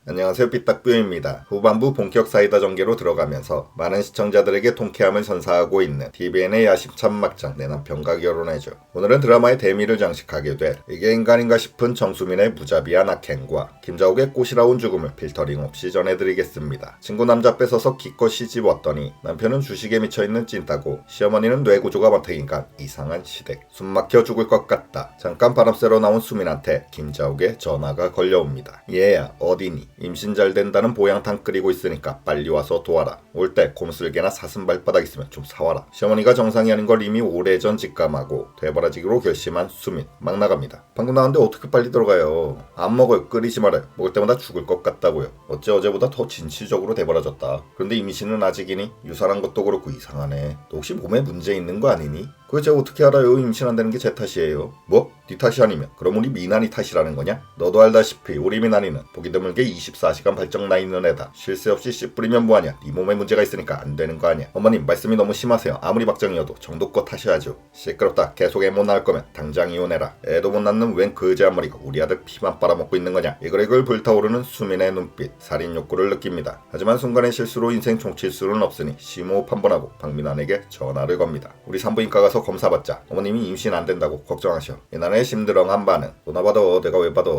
안녕하세요, 삐딱뷰입니다. 후반부 본격 사이다 전개로 들어가면서 많은 시청자들에게 통쾌함을 선사하고 있는 TVN의 야심찬 막장 내 남편과 결혼해줘. 오늘은 드라마의 대미를 장식하게 될 이게 인간인가 싶은 정수민의 무자비한 악행과 김자옥의 꼬시라운 죽음을 필터링 없이 전해드리겠습니다. 친구 남자 뺏어서 기껏 시집 왔더니 남편은 주식에 미쳐있는 찐따고 시어머니는 뇌구조가 막혀인간 이상한 시댁. 숨막혀 죽을 것 같다. 잠깐 바람 쐬러 나온 수민한테 김자옥의 전화가 걸려옵니다. 얘야 어디니? 임신 잘 된다는 보양탕 끓이고 있으니까 빨리 와서 도와라. 올 때 곰슬개나 사슴 발바닥 있으면 좀 사와라. 시어머니가 정상이 아닌 걸 이미 오래전 직감하고 되바라지기로 결심한 수민. 막 나갑니다. 방금 나왔는데 어떻게 빨리 들어가요? 안 먹어요. 끓이지 말아요. 먹을 때마다 죽을 것 같다고요. 어째 어제보다 더 진취적으로 되바라졌다. 그런데 임신은 아직이니? 유산한 것도 그렇고 이상하네. 너 혹시 몸에 문제 있는 거 아니니? 그걸 제가 어떻게 알아요? 임신한다는 게 제 탓이에요. 뭐? 네 탓이 아니면 그럼 우리 미나니 탓이라는 거냐? 너도 알다시피 우리 미나니는 보기 드물게 24시간 발정 나 있는 애다. 쉴 새 없이 씨 뿌리면 뭐하냐? 네 몸에 문제가 있으니까 안 되는 거 아니야. 어머님 말씀이 너무 심하세요. 아무리 박정이어도 정도껏 하셔야죠. 시끄럽다. 계속 애 못 낳을 거면 당장 이혼해라. 애도 못 낳는 웬 거지 한 머리가 우리 아들 피만 빨아먹고 있는 거냐? 이글이글 불타오르는 수민의 눈빛. 살인 욕구를 느낍니다. 하지만 순간의 실수로 인생 종칠 수는 없으니 심호흡 한번 하고 박민환에게 전화를 겁니다. 우리 산부인과 가서 검사받자. 어머님이 임신 안 된다고 걱정하셔. 이날의 심드렁한 반응. 너나 받아. 내가 왜 받아.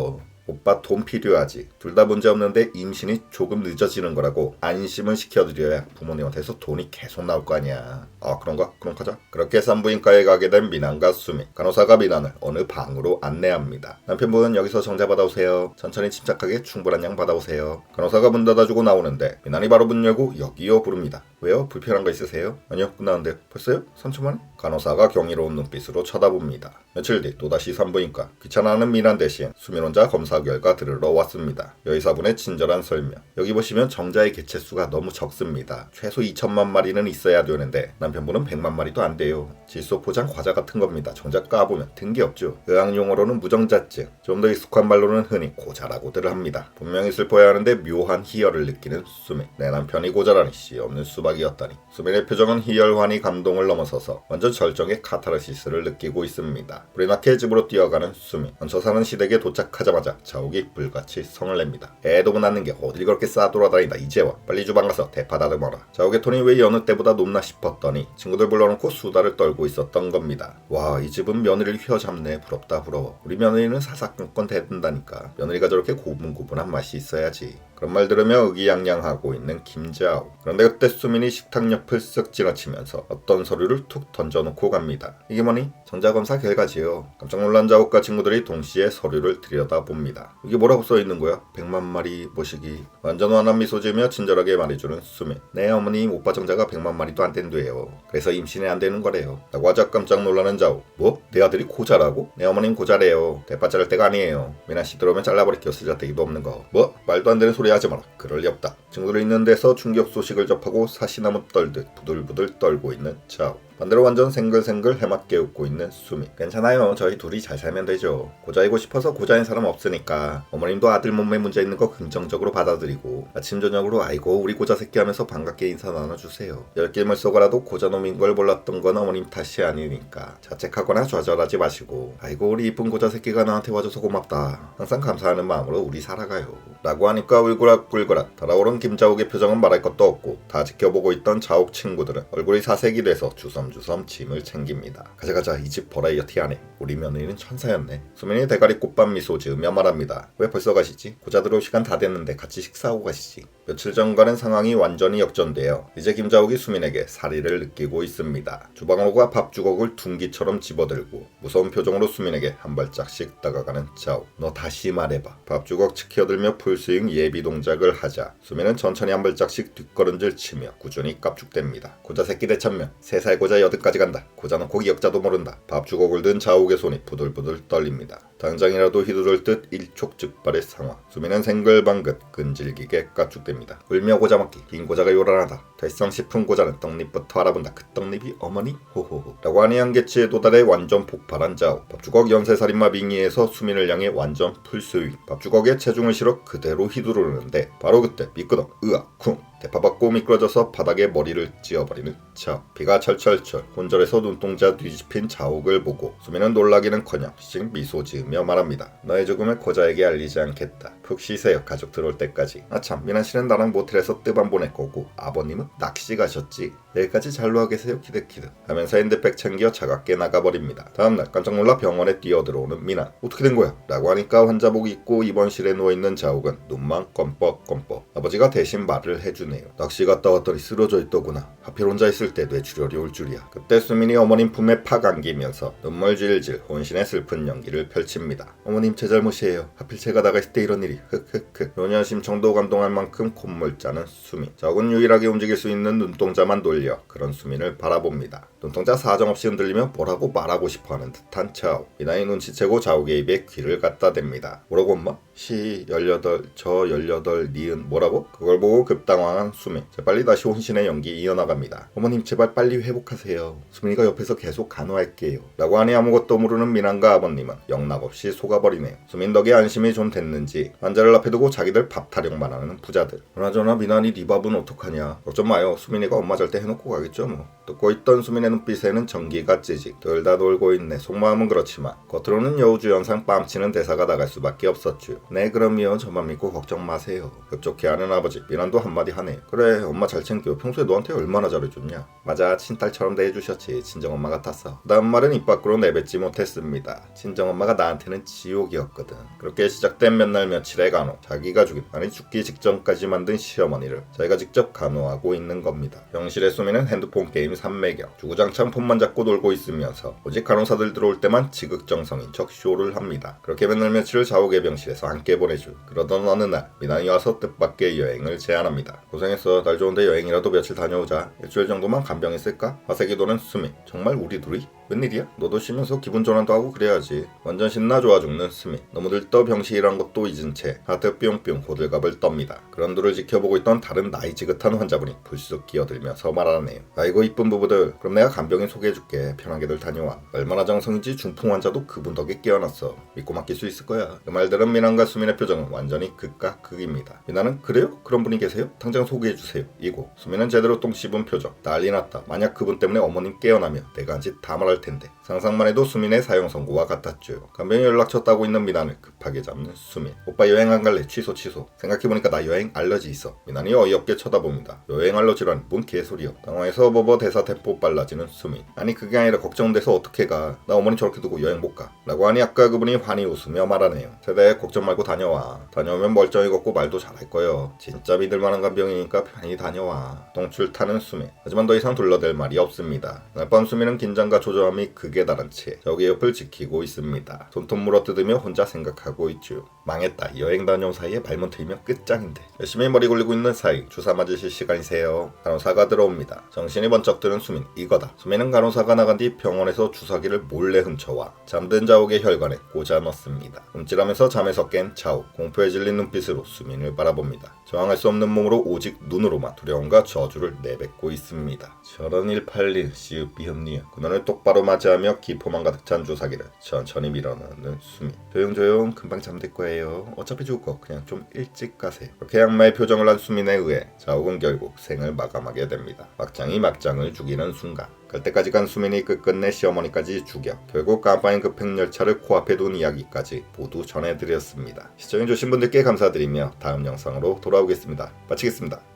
오빠 돈 필요하지. 둘 다 문제 없는데 임신이 조금 늦어지는 거라고 안심을 시켜드려야 부모님한테서 돈이 계속 나올 거 아니야. 아 그런가? 그럼 가자. 그렇게 산부인과에 가게 된 미남과 수민. 간호사가 미남을 어느 방으로 안내합니다. 남편분 여기서 정자 받아오세요. 천천히 침착하게 충분한 양 받아오세요. 간호사가 문 닫아주고 나오는데 미남이 바로 문 열고 여기요 부릅니다. 왜요? 불편한 거 있으세요? 아니요 끝나는데요. 벌써요? 3초 만에? 간호사가 경이로운 눈빛으로 쳐다봅니다. 며칠 뒤 또다시 산부인과. 귀찮아하는 미남 대신 수민 혼자 검사 결과 들으러 왔습니다. 여의사분의 친절한 설명. 여기 보시면 정자의 개체수가 너무 적습니다. 최소 2천만 마리는 있어야 되는데 남편분은 100만 마리도 안 돼요. 질소 포장 과자 같은 겁니다. 정작 까보면 든 게 없죠. 의학용어로는 무정자증. 좀 더 익숙한 말로는 흔히 고자라고들 합니다. 분명히 슬퍼야 하는데 묘한 희열을 느끼는 수민. 내 남편이 고자라니 씨 없는 수박이었다니. 수민의 표정은 희열환희 감동을 넘어서서 완전 절정의 카타르시스를 느끼고 있습니다. 불이 나게 집으로 뛰어가는 수민. 얹혀 사는 시댁에 도착하자마자 자욱이 불같이 성을 냅니다. 애도 못 낳는 게 어딜 그렇게 싸돌아다니다. 이제 와. 빨리 주방 가서 대파 다듬어라. 자욱의 톤이 왜 여느 때보다 높나 싶었더니 친구들 불러놓고 수다를 떨고 있었던 겁니다. 와, 이 집은 며느리를 휘어잡네. 부럽다 부러워. 우리 며느리는 사사건건 대든다니까. 며느리가 저렇게 고분고분한 맛이 있어야지. 그런 말 들으며 의기양양하고 있는 김자옥. 그런데 그때 수민이 식탁 옆을 쓱 지나치면서 어떤 서류를 툭 던져놓고 갑니다. 이게 뭐니? 정자검사 결과지요. 깜짝 놀란 자옥과 친구들이 동시에 서류를 들여다봅니다. 이게 뭐라고 써있는 거야? 100만 마리 모시기. 완전 환한 미소 지으며 친절하게 말해주는 수민. 네 어머님 오빠 정자가 100만 마리도 안 된대요. 그래서 임신이 안 되는 거래요. 라고 하자 깜짝 놀라는 자옥. 뭐? 내 아들이 고자라고? 네 어머님 고자래요. 대파 자를 때가 아니에요. 미나씨 들어오면 잘라버릴게요. 쓰자떼기도 없는 거. 뭐? 말도 안 되는 소리 하지 마라. 그럴 리 없다. 친구들이 있는 데서 충격 소식을 접하고 사시나무 떨듯 부들부들 떨고 있는 자옥. 반대로 완전 생글생글 해맞게 웃고 있는 수민. 괜찮아요. 저희 둘이 잘 살면 되죠. 고자이고 싶어서 고자인 사람 없으니까 어머님도 아들 몸에 문제 있는 거 긍정적으로 받아들이고 아침 저녁으로 아이고 우리 고자 새끼 하면서 반갑게 인사 나눠주세요. 10개물 쏘고라도 고자놈인 걸 몰랐던 건 어머님 탓이 아니니까 자책하거나 좌절하지 마시고 아이고 우리 이쁜 고자 새끼가 나한테 와줘서 고맙다. 항상 감사하는 마음으로 우리 살아가요. 라고 하니까 울그락불그락 달아오른 김자옥의 표정은 말할 것도 없고 다 지켜보고 있던 자옥 친구들은 얼굴이 사색이 돼서 주섬주섬 짐을 챙깁니다. 가자 이 집 버라이어티 안에 우리 며느리는 천사였네. 수민이 대가리 꽃밭 미소 지으며 말합니다. 왜 벌써 가시지? 고자 들어올 시간 다 됐는데 같이 식사하고 가시지. 며칠 전과는 상황이 완전히 역전되어 이제 김자옥이 수민에게 살의를 느끼고 있습니다. 주방으로 가 밥주걱을 둔기처럼 집어들고 무서운 표정으로 수민에게 한 발짝씩 다가가는 자옥. 너 다시 말해봐. 밥주걱 치켜들며 풀스윙 예비 동작을 하자 수민은 천천히 한 발짝씩 뒷걸음질 치며 꾸준히 깝죽댑니다. 고자 새끼 대천명 3살 고자 8까지 간다. 고자 놓고 기억자도 모른다. 밥주걱을 든 자옥의 손이 부들부들 떨립니다. 당장이라도 휘두를 듯 일촉즉발의 상황. 수민은 생글방긋 끈질기게 깝죽댑니다. 울며 고자 먹기. 긴 고자가 요란하다. 될성 싶은 고자는 떡잎부터 알아본다. 그 떡잎이 어머니? 호호호. 라고 하니 한계치에 도달해 완전 폭발한 자옥. 밥주걱 연쇄살인마 빙의에서 수민을 향해 완전 풀스윙. 밥주걱에 체중을 실어 그대로 휘두르는데 바로 그때 미끄덩 으악 쿵 대파받고 미끄러져서 바닥에 머리를 찧어버리는 차오. 피가 철철철 혼절해서 눈동자 뒤집힌 자옥을 보고 수민은 놀라기는커녕 씩 미소 지으며 말합니다. 너의 죽음을 고자에게 알리지 않겠다. 푹 쉬세요. 가족 들어올 때까지. 아참, 미나 씨는 나랑 모텔에서 뜨밤 보낼 거고 아버님은 낚시 가셨지. 내일까지 잘 누워 계세요. 키득키득 하면서 핸드백 챙겨 차갑게 나가버립니다. 다음날 깜짝 놀라 병원에 뛰어들어오는 미나. 어떻게 된 거야? 라고 하니까 환자복 입고 입원실에 누워있는 자옥은 눈만 껌뻑껌뻑. 아버지가 대신 말을 해주네요. 낚시 갔다 왔더니 쓰러져 있더구나. 하필 혼자 있을 때 뇌출혈이 올 줄이야. 그때 수민이 어머님 품에 팍 안기면서 눈물 질질 혼신의 슬픈 연기를 펼칩니다. 어머님 제 잘못이에요. 하필 제가 나가 있을 때 이런 일이. 흑흑흑. 노년 심청도 감동할 만큼 콧물 짜는 수민. 자옥은 유일하게 움직일 수 있는 눈동자만 돌려 그런 수민을 바라봅니다. 눈동자 사정없이 흔들리며 뭐라고 말하고 싶어하는 듯한 자옥. 미나이 눈치채고 자옥의 입에 귀를 갖다 댑니다. 뭐라고 엄마? 시 18, 저 18, 니은 뭐라고? 그걸 보고 급당황한 수민. 재빨리 다시 혼신의 연기 이어나갑니다. 어머님 제발 빨리 회복하세요. 수민이가 옆에서 계속 간호할게요. 라고 하니 아무것도 모르는 미남과 아버님은 영락없이 속아버리네요. 수민 덕에 안심이 좀 됐는지 환자를 앞에 두고 자기들 밥 타령만 하는 부자들. 그나저나 미나니 네 밥은 어떡하냐. 걱정 마요. 수민이가 엄마 잘 때 해놓고 가겠죠 뭐. 듣고 있던 수민의 눈빛에는 전기가 찌직. 들 다 놀고 있네. 속마음은 그렇지만 겉으로는 여우주연상 뺨치는 대사가 나갈 수밖에 없었죠. 네 그럼요. 저만 믿고 걱정 마세요. 급족해하는 아버지. 미란도 한마디 하네요. 그래 엄마 잘 챙겨. 평소에 너한테 얼마나 잘해줬냐. 맞아 친딸처럼 대해주셨지. 친정엄마 같았어. 다음 말은 입 밖으로 내뱉지 못했습니다. 친정엄마가 나한테는 지옥이었거든. 그렇게 시작된 몇 날 며칠의 간호. 자기가 죽기 직전까지 만든 시어머니를 자기가 직접 간호하고 있는 겁니다. 병실에 수민은 핸드폰 게임 삼매경. 주구장창 폰만 잡고 놀고 있으면서 오직 간호사들 들어올 때만 지극정성인 척 쇼를 합니다. 그렇게 맨날 며칠을 자옥의 병실에서 함께 보내죠. 그러던 어느 날 미나이 와서 뜻밖의 여행을 제안합니다. 고생했어. 날 좋은데 여행이라도 며칠 다녀오자. 일주일 정도만 간병 있을까? 화색이 도는 수민. 정말 우리 둘이? 웬일이야? 너도 쉬면서 기분 전환도 하고 그래야지. 완전 신나 좋아 죽는 수민. 너무 들떠 병실이란 것도 잊은 채 하트 뿅뿅 호들갑을 떱니다. 그런 둘을 지켜보고 있던 다른 나이 지긋한 환자분이 불쑥 끼어들면서 말하네요. 아이고 이쁜 부부들. 그럼 내가 간병인 소개해줄게. 편하게들 다녀와. 얼마나 정성인지 중풍 환자도 그분 덕에 깨어났어. 믿고 맡길 수 있을 거야. 그 말 들은 미나과 수민의 표정은 완전히 극과 극입니다. 미나는 그래요? 그런 분이 계세요? 당장 소개해주세요. 이고 수민은 제대로 똥 씹은 표정. 난리 났다. 만약 그분 때문에 어머님 깨어나면 내가 한 짓 다 말할 텐데. 상상만 해도 수민의 사형 선고와 같았죠. 간병이 연락처 따고 있는 미나를 급하게 잡는 수민. 오빠 여행 안 갈래? 취소. 생각해보니까 나 여행 알러지 있어. 미나니 어이없게 쳐다봅니다. 여행 알러지란 뭔 개소리여. 당황해서 버버 대사 템포 빨라지는 수민. 아니 그게 아니라 걱정돼서 어떻게 가. 나 어머니 저렇게 두고 여행 못 가. 라고 하니 아까 그분이 환히 웃으며 말하네요. 세대 걱정 말고 다녀와. 다녀오면 멀쩡히 걷고 말도 잘할 거요. 진짜 믿을만한 간병이니까 편히 다녀와. 똥줄 타는 수민. 하지만 더 이상 둘러댈 말이 없습니다. 날 밤 수민은 긴장과 조조함이 극에 달한 채 적의 옆을 지키고 있습니다. 손톱 물어뜯으며 혼자 생각하고 있죠. 망했다. 여행 다녀온 사이에 발문 트이면 끝장인데. 열심히 머리 굴리고 있는 사이 주사 맞으실 시간이세요. 간호사가 들어옵니다. 정신이 번쩍 드는 수민. 이거다. 수민은 간호사가 나간 뒤 병원에서 주사기를 몰래 훔쳐와 잠든 자옥의 혈관에 꽂아 넣습니다. 움찔하면서 잠에서 깬 자옥. 공포에 질린 눈빛으로 수민을 바라봅니다. 저항할 수 없는 몸으로 오직 눈으로만 두려움과 저주를 내뱉고 있습니다. 저런 181 시읍비읍니은. 그날을 똑바로 맞이하며 기포만 가득 찬 주사기를 천천히 밀어넣는 수민. 조용조용 금방 잠들 거예요. 어차피 죽을 거 그냥 좀 일찍 가세요. 그렇게 악마의 표정을 한 수민에 의해 자옥은 결국 생을 마감하게 됩니다. 막장이 막장을 죽이는 순간. 갈 때까지 간 수민이 끝끝내 시어머니까지 죽여 결국 깜빵인 급행열차를 코앞에 둔 이야기까지 모두 전해드렸습니다. 시청해주신 분들께 감사드리며 다음 영상으로 돌아오겠습니다. 마치겠습니다.